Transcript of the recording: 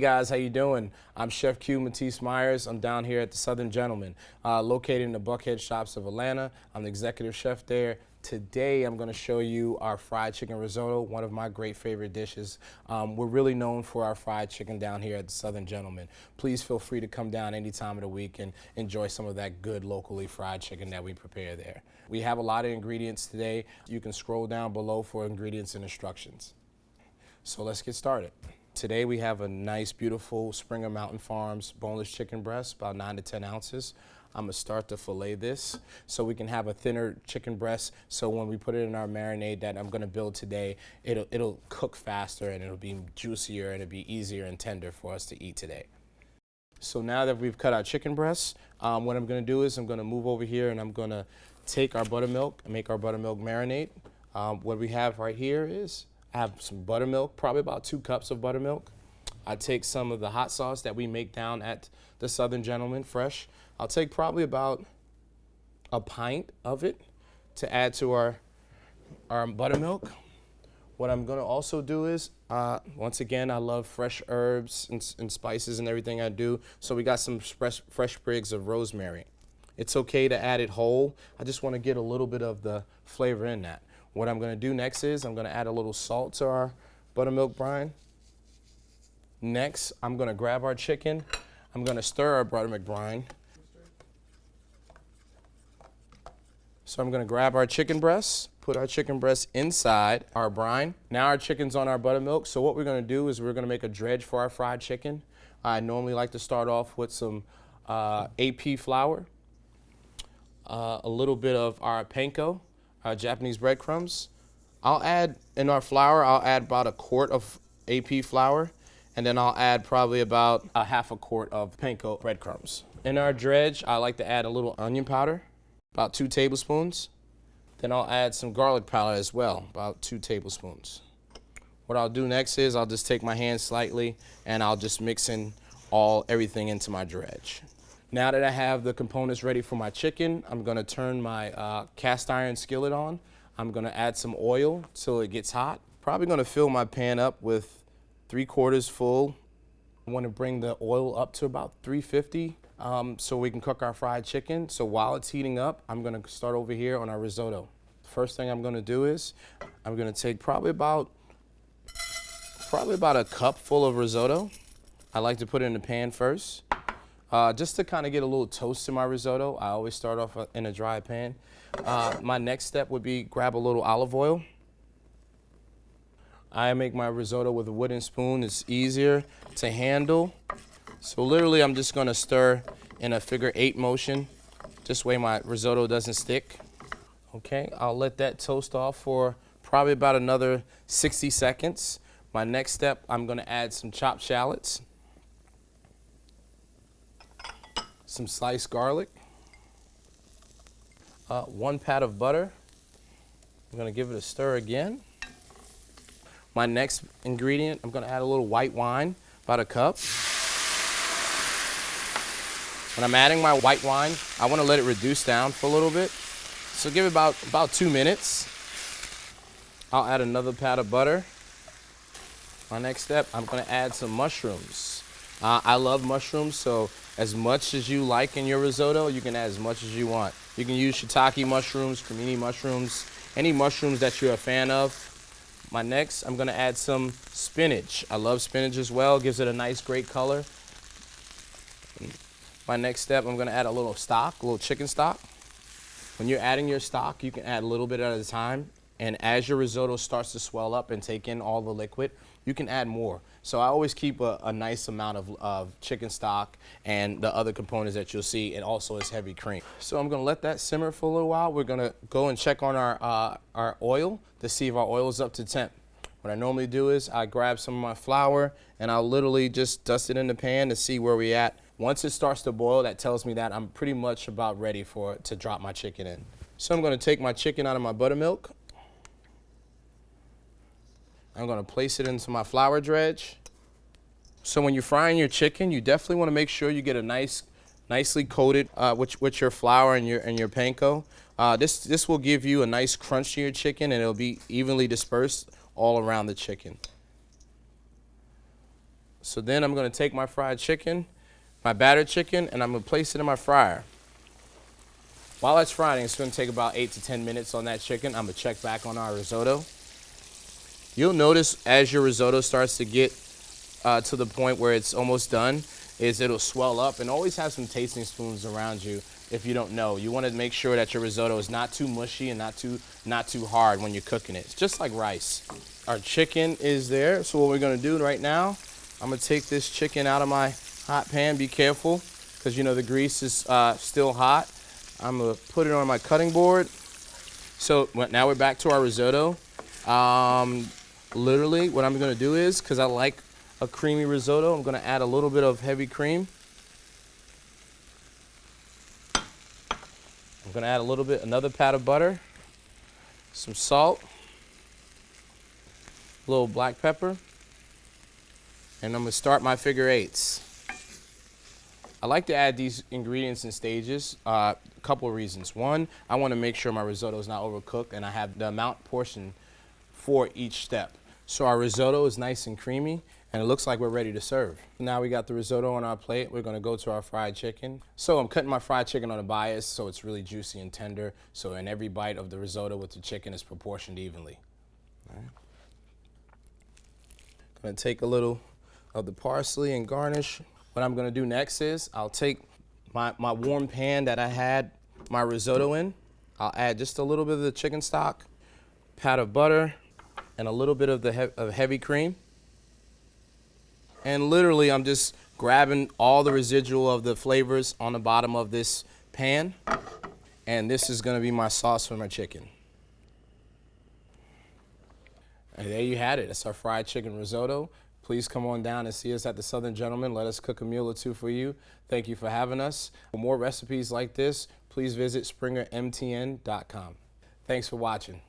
guys, how you doing? I'm Chef Q Matisse Myers. I'm down here at the Southern Gentleman, located in the Buckhead Shops of Atlanta. I'm the executive chef there. Today I'm going to show you our fried chicken risotto, one of my great favorite dishes. We're really known for our fried chicken down here at the Southern Gentleman. Please feel free to come down any time of the week and enjoy some of that good locally fried chicken that we prepare there. We have a lot of ingredients today. You can scroll down below for ingredients and instructions. So let's get started. Today we have a nice, beautiful Springer Mountain Farms boneless chicken breast, about 9 to 10 ounces. I'm gonna start to fillet this so we can have a thinner chicken breast, so when we put it in our marinade that I'm gonna build today, it'll cook faster and it'll be juicier and it'll be easier and tender for us to eat today. So now that we've cut our chicken breasts, what I'm gonna do is I'm gonna move over here and I'm gonna take our buttermilk and make our buttermilk marinade. What we have right here is I have some buttermilk, probably about 2 cups of buttermilk. I take some of the hot sauce that we make down at the Southern Gentleman fresh. I'll take probably about a pint of it to add to our buttermilk. What I'm gonna also do is, once again, I love fresh herbs and spices and everything I do. So we got some fresh sprigs of rosemary. It's okay to add it whole. I just wanna get a little bit of the flavor in that. What I'm gonna do next is I'm gonna add a little salt to our buttermilk brine. Next, I'm gonna grab our chicken. I'm gonna stir our buttermilk brine. So I'm gonna grab our chicken breasts, put our chicken breasts inside our brine. Now our chicken's on our buttermilk. So what we're gonna do is we're gonna make a dredge for our fried chicken. I normally like to start off with some AP flour, a little bit of our panko, Japanese breadcrumbs. I'll add, in our flour, I'll add about a quart of AP flour, and then I'll add probably about a half a quart of panko breadcrumbs. In our dredge, I like to add a little onion powder, about 2 tablespoons. Then I'll add some garlic powder as well, about 2 tablespoons. What I'll do next is I'll just take my hand slightly and I'll just mix in everything into my dredge. Now that I have the components ready for my chicken, I'm gonna turn my cast iron skillet on. I'm gonna add some oil till it gets hot. Probably gonna fill my pan up with 3/4 full. I wanna bring the oil up to about 350 so we can cook our fried chicken. So while it's heating up, I'm gonna start over here on our risotto. First thing I'm gonna do is I'm gonna take probably about a cup full of risotto. I like to put it in the pan first. Just to kind of get a little toast to my risotto, I always start off in a dry pan. My next step would be grab a little olive oil. I make my risotto with a wooden spoon. It's easier to handle. So literally I'm just gonna stir in a figure 8 motion. This way my risotto doesn't stick. Okay, I'll let that toast off for probably about another 60 seconds. My next step, I'm gonna add some chopped shallots, some sliced garlic, 1 pat of butter. I'm gonna give it a stir again. My next ingredient, I'm gonna add a little white wine, about a cup. When I'm adding my white wine, I wanna let it reduce down for a little bit. So give it about 2 minutes. I'll add another pat of butter. My next step, I'm gonna add some mushrooms. I love mushrooms, so as much as you like in your risotto, you can add as much as you want. You can use shiitake mushrooms, cremini mushrooms, any mushrooms that you're a fan of. My next, I'm gonna add some spinach. I love spinach as well, gives it a nice, great color. My next step, I'm gonna add a little stock, a little chicken stock. When you're adding your stock, you can add a little bit at a time, and as your risotto starts to swell up and take in all the liquid, you can add more. So I always keep a nice amount of chicken stock and the other components that you'll see, and also its heavy cream. So I'm gonna let that simmer for a little while. We're gonna go and check on our oil to see if our oil is up to temp. What I normally do is I grab some of my flour and I'll literally just dust it in the pan to see where we're at. Once it starts to boil, that tells me that I'm pretty much about ready to drop my chicken in. So I'm gonna take my chicken out of my buttermilk. I'm gonna place it into my flour dredge. So when you're frying your chicken, you definitely wanna make sure you get a nicely coated with your flour and your panko. This will give you a nice crunch to your chicken, and it'll be evenly dispersed all around the chicken. So then I'm gonna take my fried chicken, my battered chicken, and I'm gonna place it in my fryer. While that's frying, it's gonna take about 8 to 10 minutes on that chicken. I'm gonna check back on our risotto. You'll notice as your risotto starts to get to the point where it's almost done, is it'll swell up, and always have some tasting spoons around you if you don't know. You wanna make sure that your risotto is not too mushy and not too hard when you're cooking it. It's just like rice. Our chicken is there, so what we're gonna do right now, I'm gonna take this chicken out of my hot pan. Be careful, because you know the grease is still hot. I'm gonna put it on my cutting board. So now we're back to our risotto. Literally what I'm gonna do is, because I like a creamy risotto, I'm gonna add a little bit of heavy cream. I'm gonna add another pat of butter, some salt, a little black pepper, and I'm gonna start my figure eights. I like to add these ingredients in stages, a couple of reasons. One, I wanna make sure my risotto is not overcooked and I have the amount portion for each step. So our risotto is nice and creamy, and it looks like we're ready to serve. Now we got the risotto on our plate. We're gonna go to our fried chicken. So I'm cutting my fried chicken on a bias so it's really juicy and tender. So in every bite of the risotto with the chicken is proportioned evenly. All right. Gonna take a little of the parsley and garnish. What I'm gonna do next is I'll take my warm pan that I had my risotto in. I'll add just a little bit of the chicken stock, pat of butter, and a little bit of the heavy cream. And literally I'm just grabbing all the residual of the flavors on the bottom of this pan. And this is gonna be my sauce for my chicken. And there you had it. It's our fried chicken risotto. Please come on down and see us at the Southern Gentleman. Let us cook a meal or two for you. Thank you for having us. For more recipes like this, please visit springermtn.com. Thanks for watching.